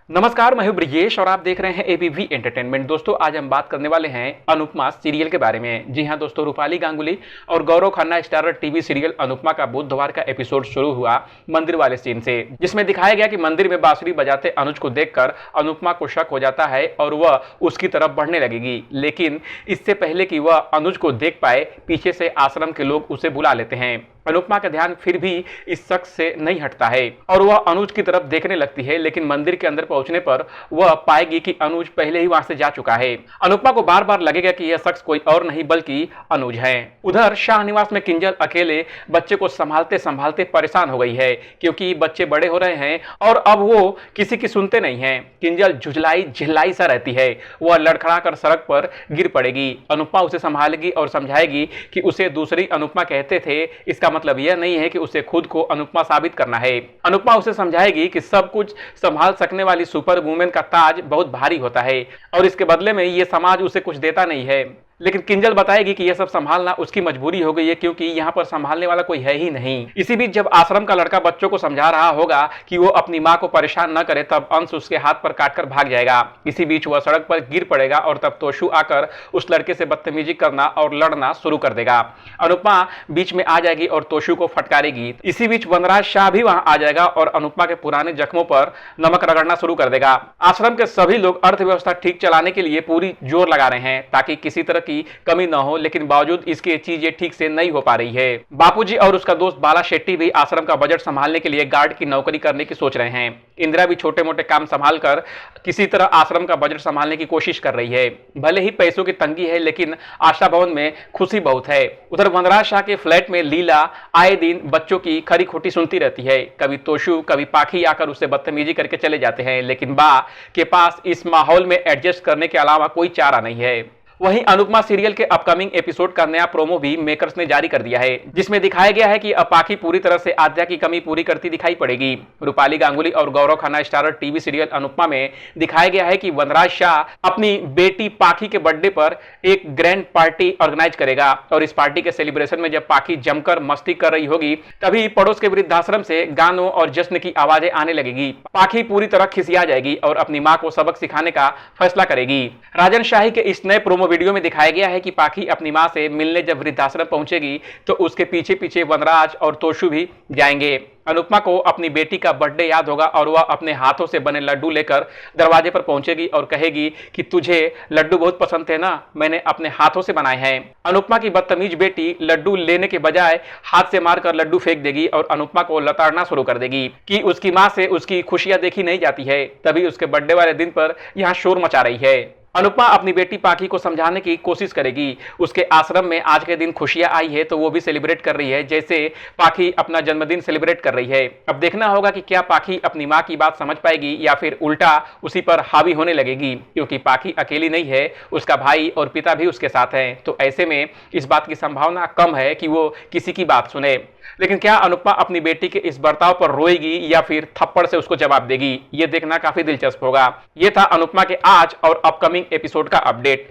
नमस्कार, मैं हूं ब्रिजेश और आप देख रहे हैं एबीपी एंटरटेनमेंट। दोस्तों, आज हम बात करने वाले हैं अनुपमा सीरियल के बारे में। जी हां दोस्तों, रूपाली गांगुली और Gaurav Khanna starrer TV serial Anupama का बुधवार का एपिसोड शुरू हुआ मंदिर वाले सीन से, जिसमें दिखाया गया कि मंदिर में बांसुरी बजाते अनुज को देखकर अनुपमा को शक हो जाता है और वह उसकी तरफ बढ़ने लगेगी। लेकिन इससे पहले कि वह अनुज को देख पाए, पीछे से आश्रम के लोग उसे बुला लेते हैं। अनुपमा का ध्यान फिर भी इस शख्स से नहीं हटता है और वह अनुज की तरफ देखने लगती है, लेकिन मंदिर के अंदर पहुंचने पर वह पाएगी कि अनुज पहले ही वहां से जा चुका है। अनुपमा को बार बार लगेगा कि यह शख्स कोई और नहीं बल्कि अनुज है। उधर शाहनिवास में किंजल अकेले बच्चे को संभालते संभालते परेशान हो गई है, क्योंकि बच्चे बड़े हो रहे हैं और अब वो किसी की सुनते नहीं है। किंजल झुझलाई झिल्लाई सा रहती है, वह लड़खड़ा कर सड़क पर गिर पड़ेगी। अनुपमा उसे संभालेगी और समझाएगी कि उसे दूसरी अनुपमा कहते थे, इसका मतलब यह नहीं है कि उसे खुद को अनुपमा साबित करना है। अनुपमा उसे समझाएगी कि सब कुछ संभाल सकने वाली सुपर वुमेन का ताज बहुत भारी होता है और इसके बदले में यह समाज उसे कुछ देता नहीं है। लेकिन किंजल बताएगी कि यह सब संभालना उसकी मजबूरी हो गई है, क्योंकि यहाँ पर संभालने वाला कोई है ही नहीं। इसी बीच जब आश्रम का लड़का बच्चों को समझा रहा होगा कि वो अपनी माँ को परेशान न करे, तब अंश उसके हाथ पर काटकर भाग जाएगा। इसी बीच वह सड़क पर गिर पड़ेगा और तब तोशु आकर उस लड़के से बदतमीजी करना और लड़ना शुरू कर देगा। अनुपमा बीच में आ जाएगी और तोशु को फटकारेगी। इसी बीच वनराज शाह भी वहां आ जाएगा और अनुपमा के पुराने जख्मों पर नमक रगड़ना शुरू कर देगा। आश्रम के सभी लोग अर्थव्यवस्था ठीक चलाने के लिए पूरी जोर लगा रहे हैं ताकि किसी तरह की कमी न हो, लेकिन बावजूद इसके चीजें ठीक से नहीं हो पा रही है। बापूजी और उसका दोस्त बाला शेट्टी भी आश्रम का बजट संभालने के लिए गार्ड की नौकरी करने की सोच रहे हैं। इंदिरा भी छोटे मोटे काम संभाल कर किसी तरह आश्रम का बजट संभालने की कोशिश कर रही है। भले ही पैसों की तंगी है, लेकिन आशा भवन में खुशी बहुत है। उधर वनराज शाह के फ्लैट में लीला आए दिन बच्चों की खरी खोटी सुनती रहती है। कभी तोशु कभी पाखी आकर उससे बदतमीजी करके चले जाते हैं, लेकिन बा के पास इस माहौल में एडजस्ट करने के अलावा कोई चारा नहीं है। वहीं अनुपमा सीरियल के अपकमिंग एपिसोड का नया प्रोमो भी मेकर्स ने जारी कर दिया है, जिसमें दिखाया गया है कि अब पाखी पूरी तरह से आद्या की कमी पूरी करती दिखाई पड़ेगी। रूपाली गांगुली और Gaurav Khanna starrer TV serial Anupama में दिखाया गया है कि वनराज शाह अपनी बेटी पाखी के बर्थडे पर एक ग्रैंड पार्टी ऑर्गेनाइज करेगा और इस पार्टी के सेलिब्रेशन में जब पाखी जमकर मस्ती कर रही होगी, तभी पड़ोस के वृद्धाश्रम से गानों और जश्न की आवाजें आने लगेगी। पाखी पूरी तरह खिसिया जाएगी और अपनी मां को सबक सिखाने का फैसला करेगी। राजन शाही के इस नए प्रोमो वीडियो में दिखाया गया है कि पाखी अपनी मां से मिलने जब वृद्धाश्रम पहुंचेगी तो उसके पीछे पीछे वनराज और तोशु भी जाएंगे। अनुपमा को अपनी बेटी का बर्थडे याद होगा और वह अपने हाथों से बने लड्डू लेकर दरवाजे पर पहुंचेगी और कहेगी कि तुझे लड्डू बहुत पसंद थे ना, मैंने अपने हाथों से बनाए हैं। अनुपमा की बदतमीज बेटी लड्डू लेने के बजाय हाथ से मारकर लड्डू फेंक देगी और अनुपमा को लताड़ना शुरू कर देगी कि उसकी मां से उसकी खुशियां देखी नहीं जाती है। तभी उसके बर्थडे वाले दिन पर यहां शोर मचा रही है। अनुपमा अपनी बेटी पाखी को समझाने की कोशिश करेगी। उसके आश्रम में आज के दिन खुशियां आई है तो वो भी सेलिब्रेट कर रही है, जैसे पाखी अपना जन्मदिन सेलिब्रेट कर रही है। अब देखना होगा कि क्या पाखी अपनी मां की बात समझ पाएगी या फिर उल्टा उसी पर हावी होने लगेगी, क्योंकि पाखी अकेली नहीं है, उसका भाई और पिता भी उसके साथ हैं। तो ऐसे में इस बात की संभावना कम है कि वो किसी की बात सुने। लेकिन क्या अनुपमा अपनी बेटी के इस बर्ताव पर रोएगी या फिर थप्पड़ से उसको जवाब देगी, ये देखना काफी दिलचस्प होगा। ये था अनुपमा के आज और अपकमिंग एपिसोड का अपडेट।